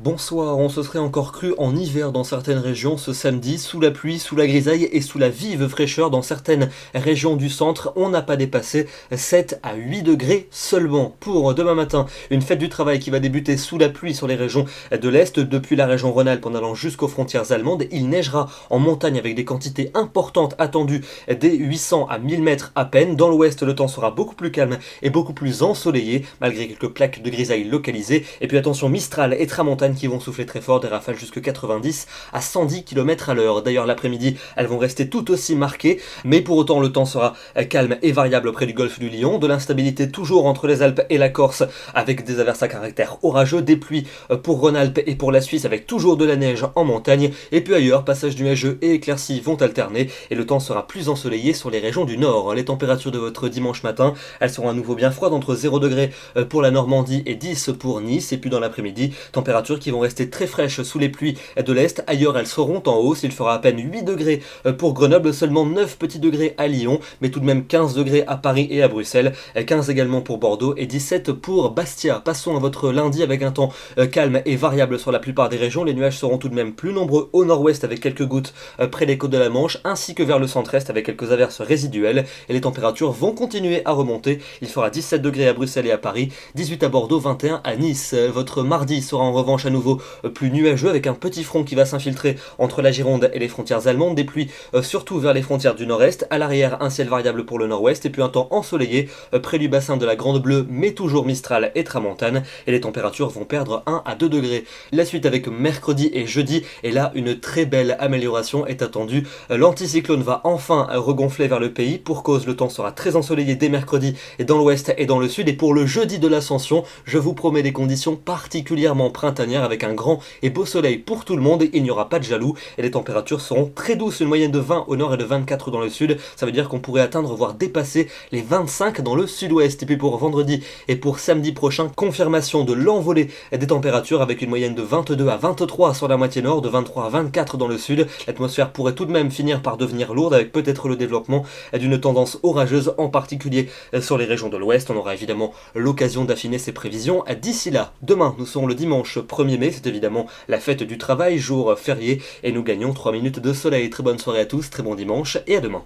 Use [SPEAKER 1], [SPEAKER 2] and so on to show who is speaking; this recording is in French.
[SPEAKER 1] Bonsoir, on se serait encore cru en hiver dans certaines régions ce samedi, sous la pluie, sous la grisaille et sous la vive fraîcheur dans certaines régions du centre. On n'a pas dépassé 7 à 8 degrés seulement. Pour demain matin, une fête du travail qui va débuter sous la pluie sur les régions de l'Est, depuis la région Rhône-Alpes en allant jusqu'aux frontières allemandes. Il neigera en montagne avec des quantités importantes attendues, des 800 à 1000 mètres à peine. Dans l'Ouest, le temps sera beaucoup plus calme et beaucoup plus ensoleillé, malgré quelques plaques de grisaille localisées. Et puis attention, Mistral et Tramontane qui vont souffler très fort, des rafales jusqu'à 90 à 110 km à l'heure. D'ailleurs, l'après-midi, elles vont rester tout aussi marquées, mais pour autant, le temps sera calme et variable près du golfe du Lion. De l'instabilité toujours entre les Alpes et la Corse, avec des averses à caractère orageux, des pluies pour Rhône-Alpes et pour la Suisse, avec toujours de la neige en montagne. Et puis ailleurs, passages nuageux et éclaircies vont alterner, et le temps sera plus ensoleillé sur les régions du nord. Les températures de votre dimanche matin, elles seront à nouveau bien froides, entre 0 degrés pour la Normandie et 10 pour Nice. Et puis dans l'après-midi, températures qui vont rester très fraîches sous les pluies de l'Est. Ailleurs, elles seront en hausse. Il fera à peine 8 degrés pour Grenoble, seulement 9 petits degrés à Lyon, mais tout de même 15 degrés à Paris et à Bruxelles, 15 également pour Bordeaux et 17 pour Bastia. Passons à votre lundi avec un temps calme et variable sur la plupart des régions. Les nuages seront tout de même plus nombreux au nord-ouest avec quelques gouttes près des côtes de la Manche, ainsi que vers le centre-est avec quelques averses résiduelles, et les températures vont continuer à remonter. Il fera 17 degrés à Bruxelles et à Paris, 18 à Bordeaux, 21 à Nice. Votre mardi sera en revanche à nouveau plus nuageux, avec un petit front qui va s'infiltrer entre la Gironde et les frontières allemandes, des pluies surtout vers les frontières du nord-est. À l'arrière, un ciel variable pour le nord-ouest, et puis un temps ensoleillé près du bassin de la Grande Bleue, mais toujours Mistral et Tramontane, et les températures vont perdre 1 à 2 degrés. La suite avec mercredi et jeudi, et là une très belle amélioration est attendue. L'anticyclone va enfin regonfler vers le pays. Pour cause, le temps sera très ensoleillé dès mercredi et dans l'ouest et dans le sud, et pour le jeudi de l'Ascension, je vous promets des conditions particulièrement printanières avec un grand et beau soleil pour tout le monde. Il n'y aura pas de jaloux et les températures seront très douces, une moyenne de 20 au nord et de 24 dans le sud. Ça veut dire qu'on pourrait atteindre, voire dépasser les 25 dans le sud-ouest. Et puis pour vendredi et pour samedi prochain, confirmation de l'envolée des températures avec une moyenne de 22 à 23 sur la moitié nord, de 23 à 24 dans le sud. L'atmosphère pourrait tout de même finir par devenir lourde, avec peut-être le développement d'une tendance orageuse, en particulier sur les régions de l'ouest. On aura évidemment l'occasion d'affiner ces prévisions d'ici là. Demain, nous serons le dimanche 1er mai, c'est évidemment la fête du travail, jour férié, et nous gagnons 3 minutes de soleil. Très bonne soirée à tous, très bon dimanche, et à demain.